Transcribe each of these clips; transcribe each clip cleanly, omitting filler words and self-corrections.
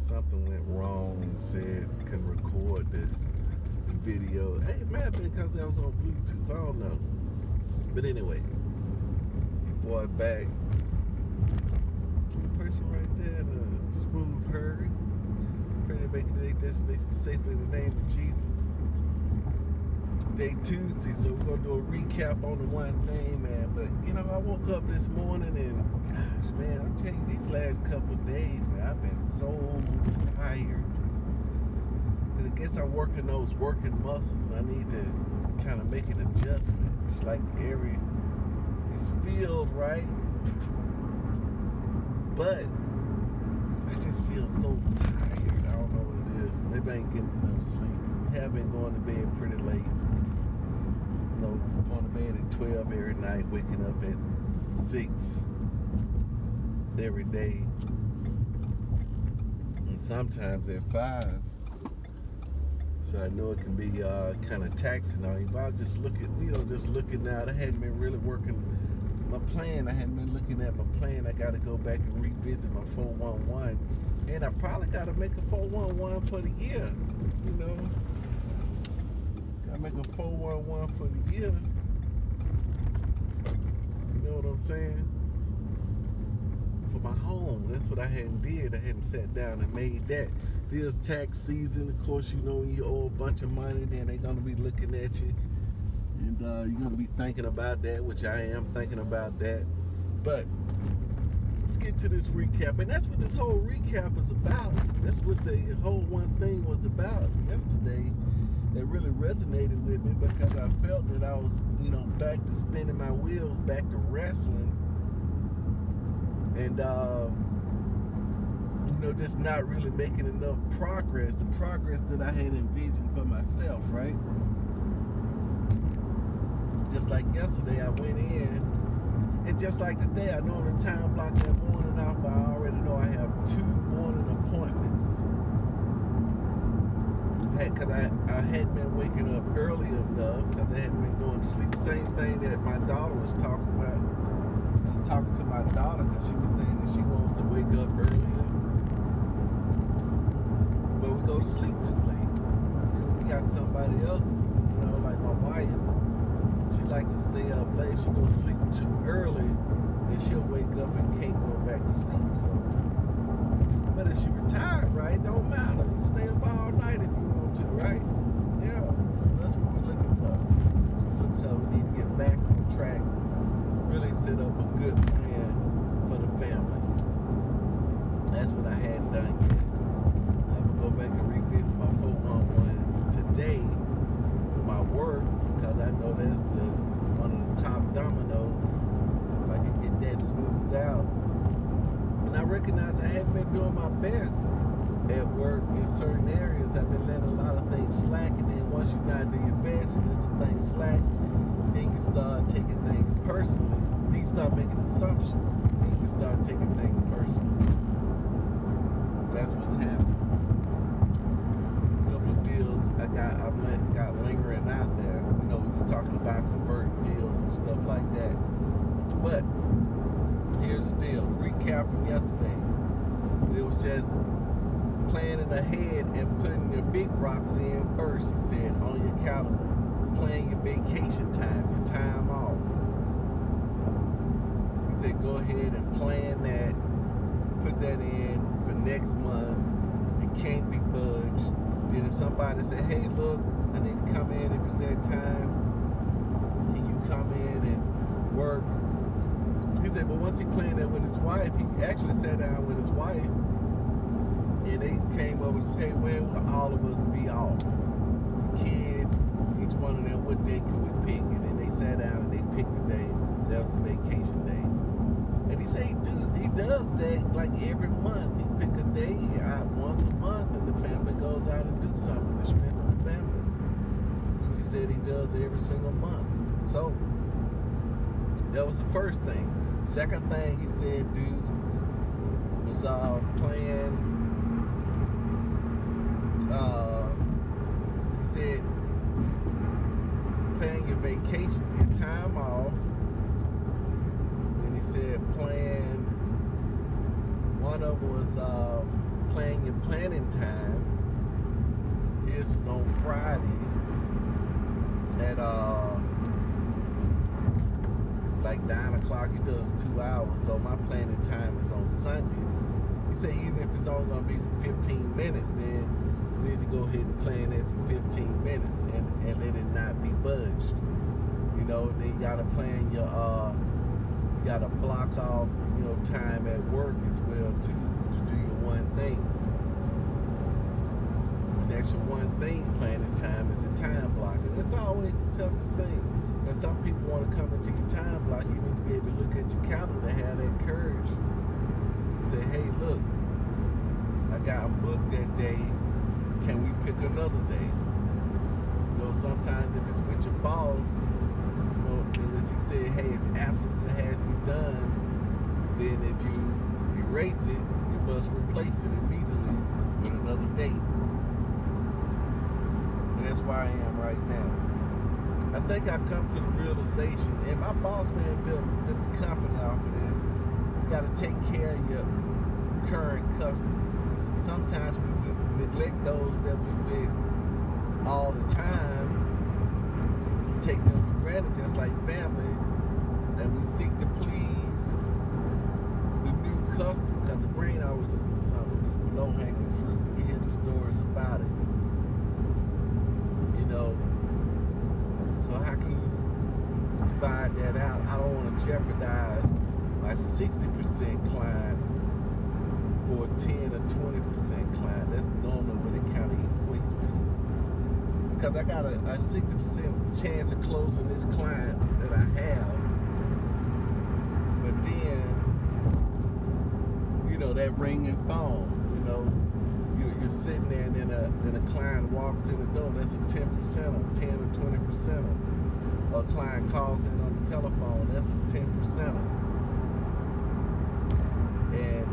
something went wrong and said couldn't record the video. Hey, it might have been because that was on Bluetooth. I don't know. But anyway, boy, back. The person right there in a smooth hurry. Pray to make their destination safely in the name of Jesus. Today Tuesday, so we're gonna do a recap on the one thing, man. But I woke up this morning and gosh, man, I'm telling you, these last couple of days, man, I've been so tired. I guess I'm working those working muscles. I need to kind of make an adjustment. It's like it's feels right, but I just feel so tired. I don't know what it is. Maybe I ain't getting enough sleep. I have been going to bed pretty late. Going to bed at 12 every night, waking up at 6 every day, and sometimes at 5. So I know it can be kind of taxing on you. But I was just looking out. I hadn't been really working my plan. I hadn't been looking at my plan. I got to go back and revisit my 411, and I probably got to make a 411 for the year. I make a 411 for the year. You know what I'm saying? For my home. That's what I hadn't did. I hadn't sat down and made that. This tax season, of course, when you owe a bunch of money, then they're gonna be looking at you. And you're gonna be thinking about that, which I am thinking about that. But let's get to this recap. And that's what this whole recap is about. That's what the whole one thing was about yesterday. It really resonated with me because I felt that I was, back to spinning my wheels, back to wrestling, and just not really making enough progress. The progress that I had envisioned for myself, right? Just like yesterday, I went in, and just like today, I normally time block that morning off, but I already know I have 2 morning appointments. Because I hadn't been waking up early enough, because I hadn't been going to sleep. Same thing that my daughter was talking about. I was talking to my daughter because she was saying that she wants to wake up earlier, but we go to sleep too late. And we got somebody else, like my wife. She likes to stay up late. She goes to sleep too early, and she'll wake up and can't go back to sleep. So, but if she retired, right, don't matter. You stay up all night if you want to, right? Yeah. So that's what we're looking for. That's what we're looking for. We need to get back on track. Really set up a good plan for the family. That's what I hadn't done yet. So I'm gonna go back and revisit my 411 today for my work, because I know that's one of the top dominoes. If I can get that smoothed out. And I recognize I hadn't been doing my best at work in certain areas. I've been letting a lot of things slack, and then once you not do your best, you let some things slack, then you start taking things personally. Then you start making assumptions. Then you start taking things personally. That's what's happening. A couple of deals I got lingering out there. We was talking about converting deals and stuff like that. But here's the deal. Recap from yesterday. It was just planning ahead and putting your big rocks in first. He said on your calendar. Plan your vacation time, your time off. He said go ahead and plan that. Put that in for next month. It can't be budged. Then if somebody said, hey, look, I need to come in and do that time, can you come in and work? He said, but once he planned that with his wife, he actually sat down with his wife, and they came up and said, hey, when will all of us be off? Kids, each one of them, what day could we pick? And then they sat down and they picked a day. That was a vacation day. And he said he does that like every month. He pick a day out once a month, and the family goes out and do something to strengthen the family. That's what he said he does every single month. So that was the first thing. Second thing he said do was plan. He said plan your vacation, your time off. Then he said plan. One of them was plan your planning time. His was on Friday at like 9 o'clock. He does 2 hours, so my planning time is on Sundays. He said even if it's only gonna be for 15 minutes, then you need to go ahead and plan it for 15 minutes and let it not be budged. You know, then you gotta plan your you gotta block off, you know, time at work as well too, to do your one thing. And that's your one thing planning time, is the time blocking. It's always the toughest thing. And some people want to come into your time block. You need to be able to look at your calendar, have that courage. Say, hey, look, I got a book that day. Can we pick another day? You know, sometimes if it's with your boss, you know, unless he said, hey, it's absolutely has to be done, then if you erase it, you must replace it immediately with another date. And that's where I am right now. I think I've come to the realization, and my boss man built the company off of this. You got to take care of your current customers. Sometimes we neglect those that we with all the time and take them for granted, just like family. And we seek to please the new customer, because the brain always looks for something new, low-hanging fruit. We hear the stories about it. You know. So how can you divide that out? I don't want to jeopardize my 60% client for a 10 or 20% client. That's normally what it kind of equates to. Because I got a 60% chance of closing this client that I have. But then, you know, that ringing phone, you know, you're sitting there and then a client walks in the door. That's a 10% or 10 or 20%. A client calls in on the telephone. That's a 10%. And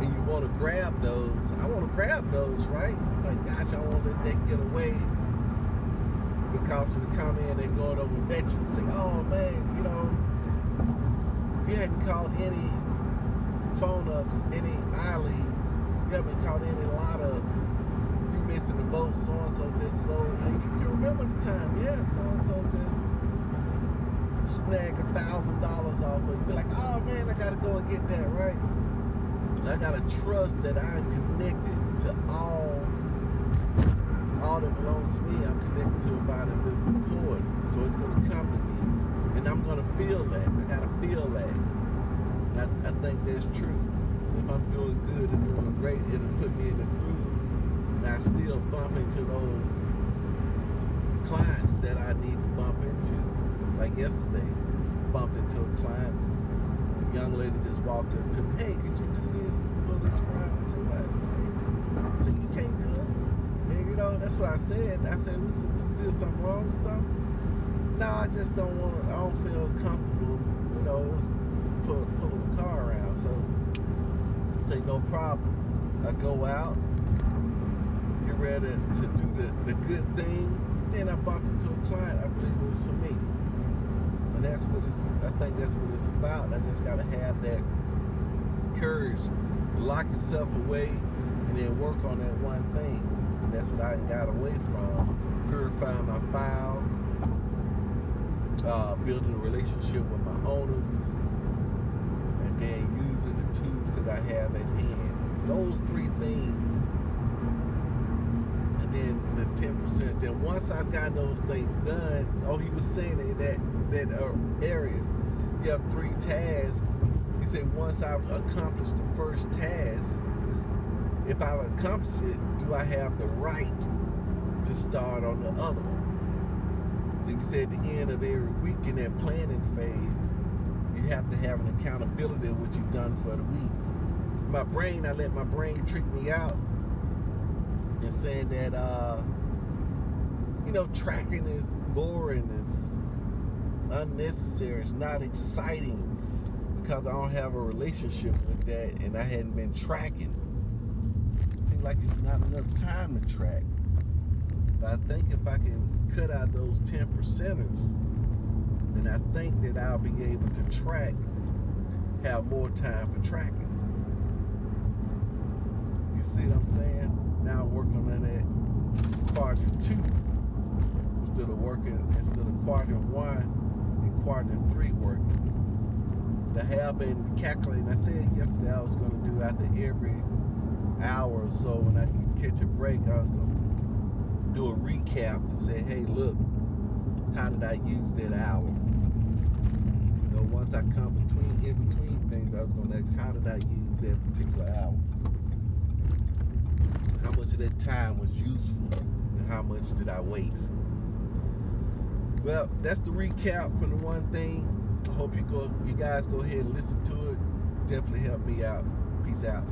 you want to grab those. I want to grab those, right? I'm like, gosh, I want to let that get away. Because when they come in, they're going over metrics. Say, oh man, you know, you hadn't called any phone ups, any leads. You haven't caught any lot ups. You missing the boat. So and so just sold. And you can remember the time. Yeah, so and so just snag $1,000 off of you. Be like, oh man, I gotta go and get that, right? I gotta trust that I'm connected to all that belongs to me. I'm connected to it by an invisible cord. So it's gonna come to me, and I'm gonna feel that. I gotta feel that. I think that's true. If I'm doing good and doing great, it'll put me in the groove. And I still bump into those clients that I need to bump into. Like yesterday, bumped into a client. A young lady just walked up to me, hey, could you do this? Pull this around. I said, what? I said, you can't do it? And you know, that's what I said. I said, was still something wrong or something? No, I just don't want to, I don't feel comfortable, you know, pulling the car around. So I say, no problem. I go out, get ready to do the good thing. Then I bumped into a client. I believe it was for me. And that's what I think that's what it's about. I just got to have that courage to lock yourself away and then work on that one thing. And that's what I got away from. Purifying my file, building a relationship with my owners, and then using the tools that I have at hand. Those three things. And then the 10%. Then once I've gotten those things done, he was saying that area, you have 3 tasks. He said once I've accomplished the first task, if I've accomplished it, do I have the right to start on the other one? Then he said at the end of every week in that planning phase, you have to have an accountability of what you've done for the week. I let my brain trick me out and saying that, you know, tracking is boring, it's unnecessary, it's not exciting, because I don't have a relationship with that and I hadn't been tracking. It seems like it's not enough time to track. But I think if I can cut out those 10%ers, then I think that I'll be able to have more time for tracking. You see what I'm saying? Now I'm working on that quadrant 2 instead of quadrant 1 and quadrant 3 working. I have been calculating. I said yesterday I was going to do after every hour or so when I can catch a break, I was going to do a recap and say, hey, look, how did I use that hour? You know, once I come in between things, I was going to ask, how did I use that particular hour? How much of that time was useful and how much did I waste? Well, that's the recap from the one thing. I hope you guys go ahead and listen to it. Definitely help me out. Peace out.